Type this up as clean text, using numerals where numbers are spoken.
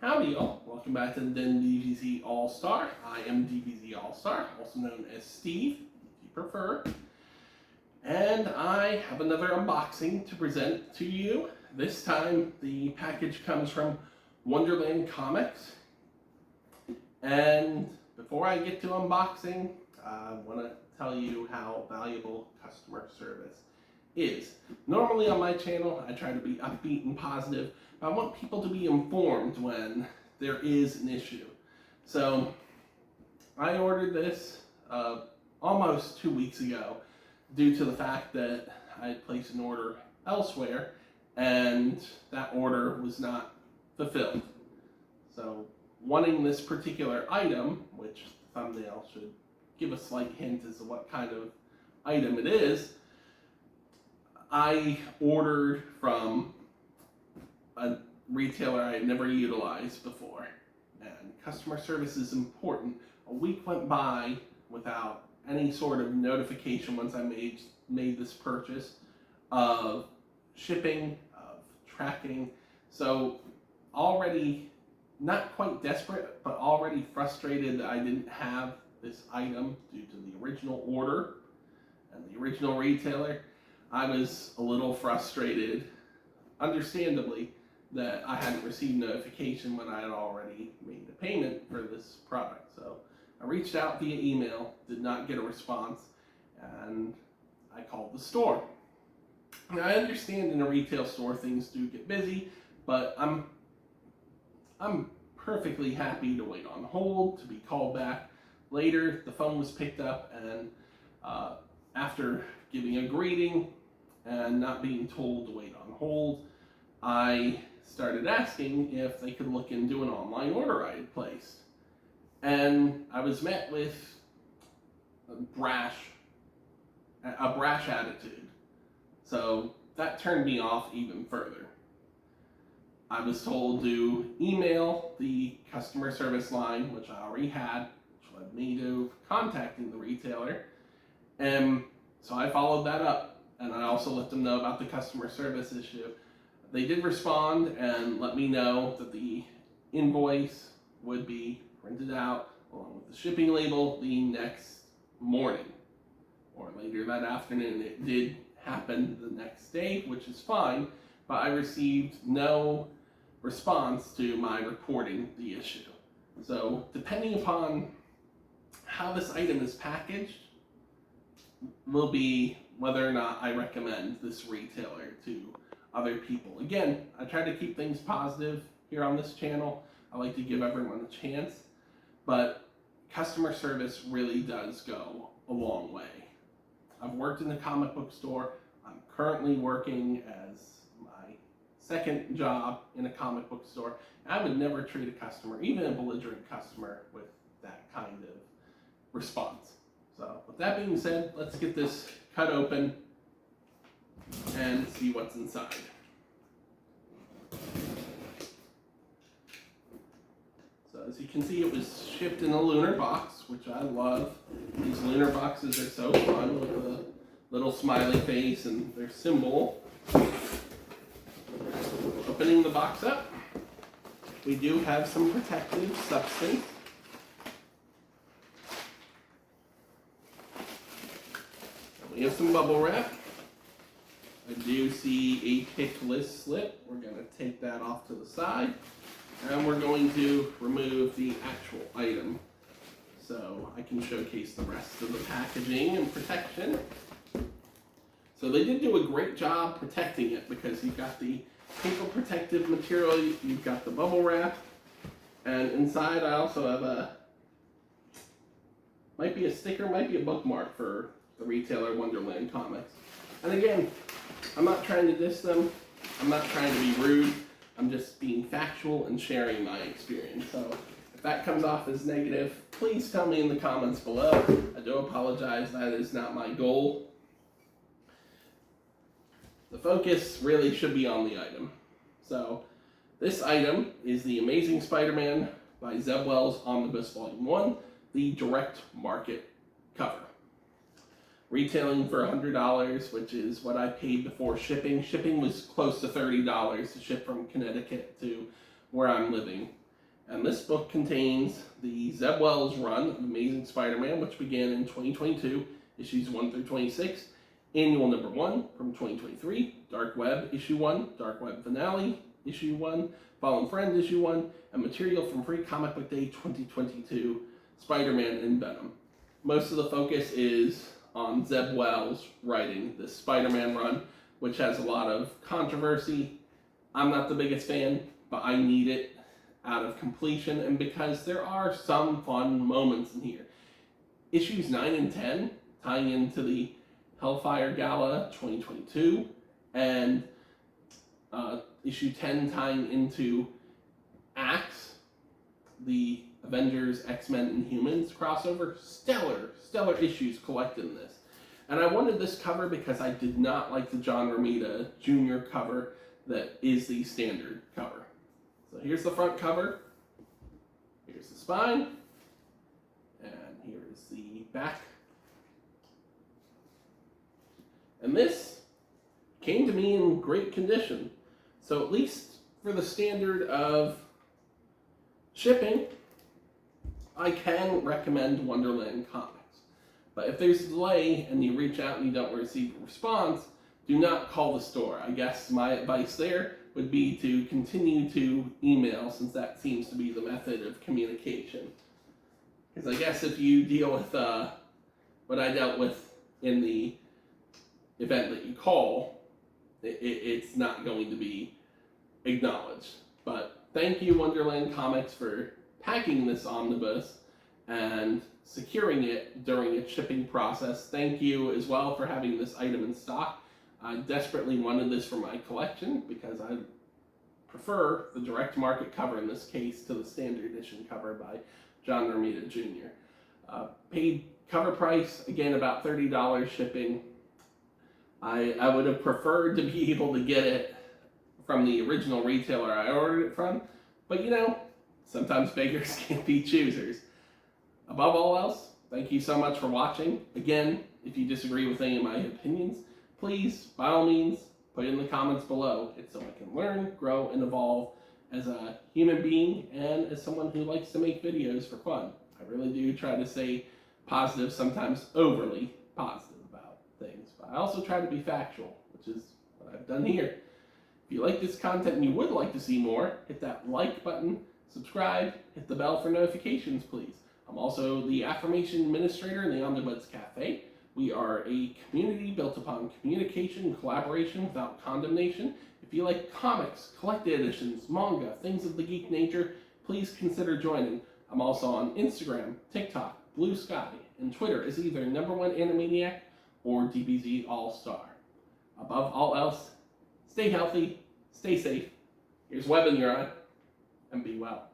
Howdy y'all, welcome back to the DBZ All-Star. I am DBZ All-Star, also known as Steve, if you prefer. And I have another unboxing to present to you. This time the package comes from Wonderland Comics. And before I get to unboxing, I want to tell you how valuable customer service is. Normally on my channel, I try to be upbeat and positive, but I want people to be informed when there is an issue. So I ordered this almost 2 weeks ago due to the fact that I had placed an order elsewhere and that order was not fulfilled. So wanting this particular item, which the thumbnail should give a slight hint as to what kind of item it is, I ordered from a retailer I had never utilized before, and customer service is important. A week went by without any sort of notification once I made this purchase of shipping, of tracking. So already not quite desperate, but already frustrated that I didn't have this item due to the original order and the original retailer. I was a little frustrated, understandably, that I hadn't received notification when I had already made the payment for this product. So I reached out via email, did not get a response, and I called the store. Now I understand in a retail store things do get busy, but I'm perfectly happy to wait on hold, to be called back later. The phone was picked up, and after giving a greeting and not being told to wait on hold, I started asking if they could look into an online order I had placed. And I was met with a brash attitude. So that turned me off even further. I was told to email the customer service line, which I already had, which led me to contacting the retailer. And so I followed that up. And I also let them know about the customer service issue. They did respond and let me know that the invoice would be printed out along with the shipping label the next morning or later that afternoon. It did happen the next day, which is fine, but I received no response to my reporting the issue. So depending upon how this item is packaged will be whether or not I recommend this retailer to other people. Again, I try to keep things positive here on this channel. I like to give everyone a chance, but customer service really does go a long way. I've worked in the comic book store. I'm currently working as my second job in a comic book store. I would never treat a customer, even a belligerent customer, with that kind of response. So with that being said, let's get this cut open and see what's inside. So as you can see, it was shipped in a lunar box, which I love. These lunar boxes are so fun with a little smiley face and their symbol. Opening the box up, we do have some protective substance. We have some bubble wrap. I do see a pick list slip. We're going to take that off to the side. And we're going to remove the actual item so I can showcase the rest of the packaging and protection. So they did do a great job protecting it because you've got the paper protective material, you've got the bubble wrap, and inside I also have might be a sticker, might be a bookmark for the retailer Wonderland Comics. And again, I'm not trying to diss them, I'm not trying to be rude, I'm just being factual and sharing my experience. So if that comes off as negative, please tell me in the comments below. I do apologize, that is not my goal. The focus really should be on the item. So this item is the Amazing Spider-Man by Zeb Wells Omnibus Volume 1, the direct market cover. Retailing for $100, which is what I paid before shipping. Shipping was close to $30 to ship from Connecticut to where I'm living. And this book contains the Zeb Wells run of Amazing Spider-Man, which began in 2022, issues 1 through 26, Annual Number 1 from 2023, Dark Web Issue 1, Dark Web Finale Issue 1, Fallen Friend Issue 1, and material from Free Comic Book Day 2022, Spider-Man and Venom. Most of the focus is on Zeb Wells writing this Spider-Man run, which has a lot of controversy. I'm not the biggest fan, but I need it out of completion, and because there are some fun moments in here. Issues 9 and 10 tying into the Hellfire Gala 2022, and issue 10 tying into Axe, the Avengers, X-Men, and Humans crossover. Stellar issues collected in this. And I wanted this cover because I did not like the John Romita Jr. cover that is the standard cover. So here's the front cover, here's the spine, and here is the back. And this came to me in great condition. So at least for the standard of shipping, I can recommend Wonderland Comics. But if there's a delay and you reach out and you don't receive a response, do not call the store. I guess my advice there would be to continue to email, since that seems to be the method of communication. Because I guess if you deal with what I dealt with in the event that you call, it's not going to be acknowledged. But thank you, Wonderland Comics, for packing this omnibus and securing it during its shipping process. Thank you as well for having this item in stock. I desperately wanted this for my collection because I prefer the direct market cover in this case to the standard edition cover by John Romita Jr. Paid cover price, again, about $30 shipping. I would have preferred to be able to get it from the original retailer I ordered it from, but you know, sometimes beggars can't be choosers. Above all else, thank you so much for watching. Again, if you disagree with any of my opinions, please, by all means, put it in the comments below. It's so I can learn, grow, and evolve as a human being and as someone who likes to make videos for fun. I really do try to stay positive, sometimes overly positive about things. But I also try to be factual, which is what I've done here. If you like this content and you would like to see more, hit that like button, subscribe, hit the bell for notifications, please. I'm also the affirmation administrator in the Omnibuds Cafe. We are a community built upon communication and collaboration without condemnation. If you like comics, collected editions, manga, things of the geek nature, please consider joining. I'm also on Instagram, TikTok, Blue Sky, and Twitter as either #1 Animaniac or DBZ All-Star. Above all else, stay healthy, stay safe. Here's web in your eye, and be well.